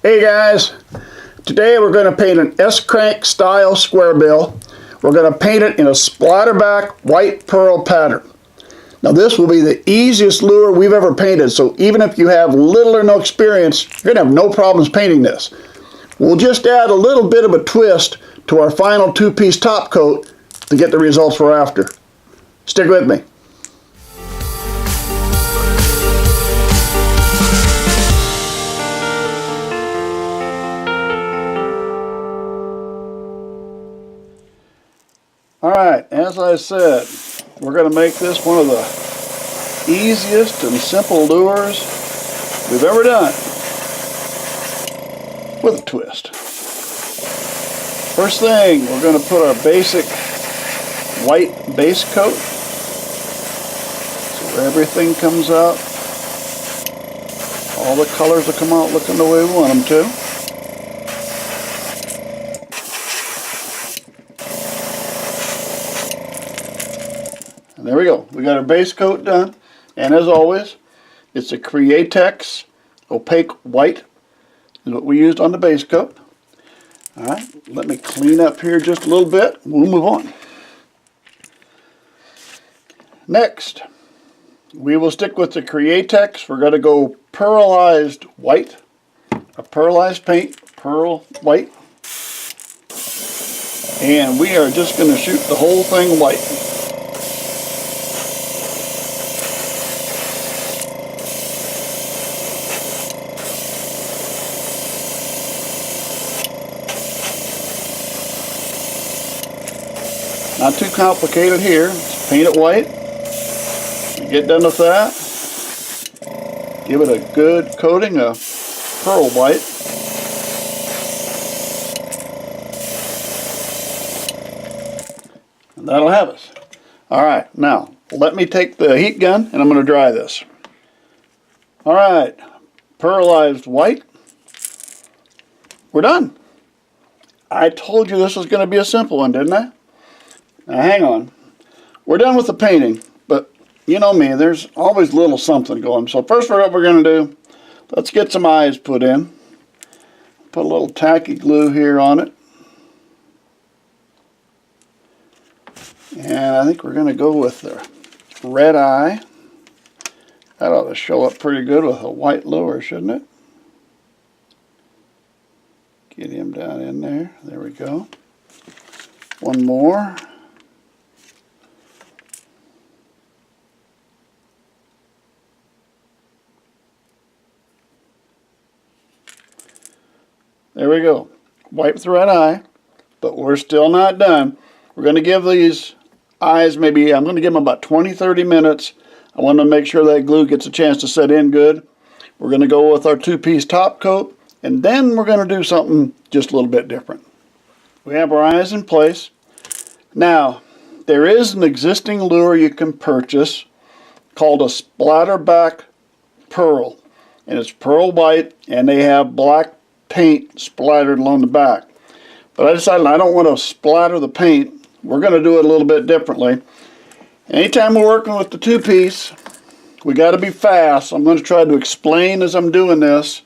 Hey guys, today we're going to paint an S-crank style square bill. We're going to paint it in a splatterback white pearl pattern. Now this will be the easiest lure we've ever painted, so even if you have little or no experience, you're going to have no problems painting this. We'll just add a little bit of a twist to our final two-piece top coat to get the results we're after. Stick with me. Alright, as I said, we're going to make this one of the easiest and simple lures we've ever done with a twist. First thing, we're going to put our basic white base coat so everything comes out. All the colors will come out looking the way we want them to. And there we go. We got our base coat done. And as always, it's a Createx opaque white is what we used on the base coat. Alright, let me clean up here just a little bit. We'll move on. Next, we will stick with the Createx. We're going to go pearlized white. A pearlized paint, pearl white. And we are just going to shoot the whole thing white. Not too complicated here. Just paint it white. Get done with that. Give it a good coating of pearl white. And that'll have us. Alright, now let me take the heat gun and I'm going to dry this. Alright, pearlized white. We're done. I told you this was going to be a simple one, didn't I? Now hang on. We're done with the painting, but you know me, there's always a little something going. So first what we're going to do, let's get some eyes put in. Put a little tacky glue here on it. And I think we're going to go with the red eye. That ought to show up pretty good with a white lure, shouldn't it? Get him down in there. There we go. One more. There we go. Wipe the red eye, but we're still not done. We're going to give these eyes maybe, I'm going to give them about 20-30 minutes. I want to make sure that glue gets a chance to set in good. We're going to go with our two-piece top coat, and then we're going to do something just a little bit different. We have our eyes in place. Now, there is an existing lure you can purchase called a Splatterback Pearl, and it's pearl white, and they have black paint splattered along the back. But I decided I don't want to splatter the paint. We're going to do it a little bit differently. Anytime we're working with the two-piece, we got to be fast. I'm going to try to explain as I'm doing this.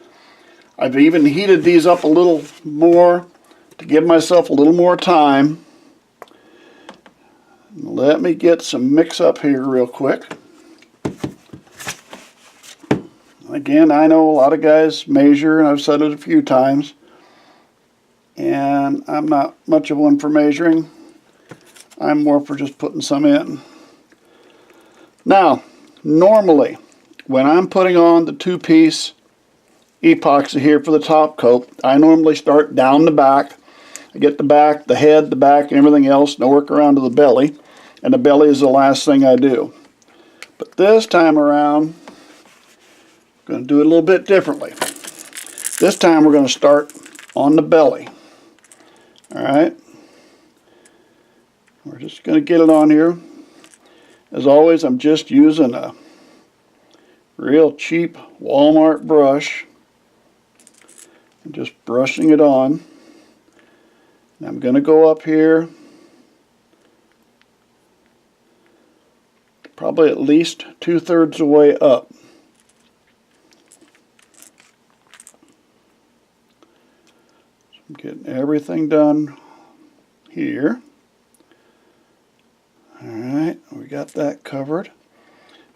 I've even heated these up a little more to give myself a little more time. Let me get some mix up here real quick. Again, I know a lot of guys measure, and I've said it a few times, and I'm not much of one for measuring. I'm more for just putting some in. Now, normally, when I'm putting on the two-piece epoxy here for the top coat, I normally start down the back. I get the back, the head, the back, and everything else, and I work around to the belly, and the belly is the last thing I do. But this time around, going to do it a little bit differently. This time we're going to start on the belly. Alright. We're just going to get it on here. As always, I'm just using a real cheap Walmart brush. I'm just brushing it on. And I'm going to go up here probably at least 2/3 the way up. Getting everything done here. Alright, we got that covered.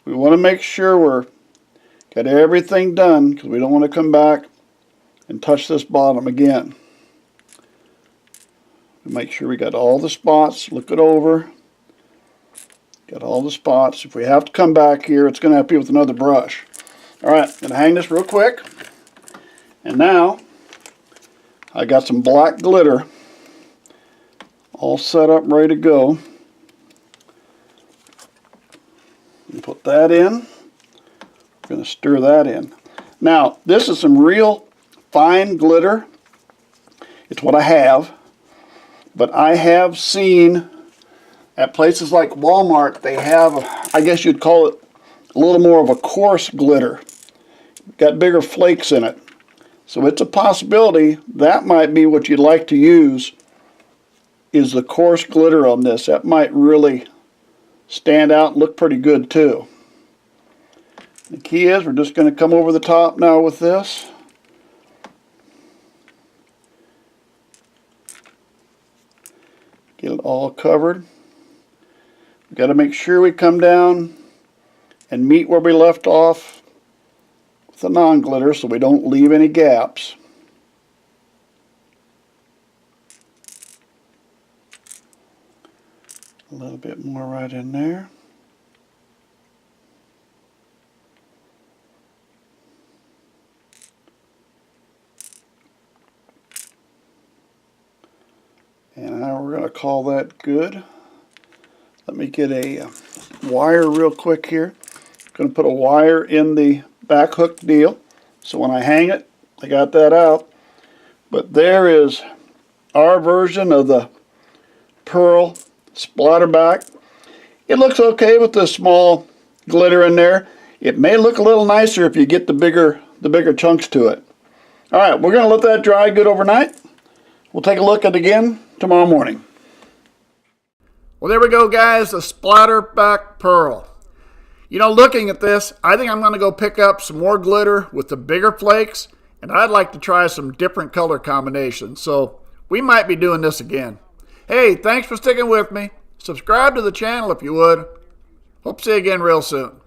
We want to make sure we're got everything done because we don't want to come back and touch this bottom again. Make sure we got all the spots, look it over. Got all the spots. If we have to come back here, it's going to have to be with another brush. Alright, I'm going to hang this real quick. And now, I got some black glitter all set up, ready to go. Put that in. We're going to stir that in. Now, this is some real fine glitter. It's what I have. But I have seen at places like Walmart, they have, I guess you'd call it a little more of a coarse glitter. Got bigger flakes in it. So it's a possibility that might be what you'd like to use, is the coarse glitter on this. That might really stand out and look pretty good too. The key is we're just going to come over the top now with this. Get it all covered. We've got to make sure we come down and meet where we left off with the non-glitter so we don't leave any gaps. A little bit more right in there. And now we're going to call that good. Let me get a wire real quick here. I'm going to put a wire in the back hook deal. So when I hang it, I got that out. But there is our version of the pearl Splatterback. It looks okay with the small glitter in there. It may look a little nicer if you get the bigger chunks to it. Alright, we're going to let that dry good overnight. We'll take a look at it again tomorrow morning. Well, there we go, guys, the Splatterback Pearl. You know, looking at this, I think I'm going to go pick up some more glitter with the bigger flakes, and I'd like to try some different color combinations, so we might be doing this again. Hey, thanks for sticking with me. Subscribe to the channel if you would. Hope to see you again real soon.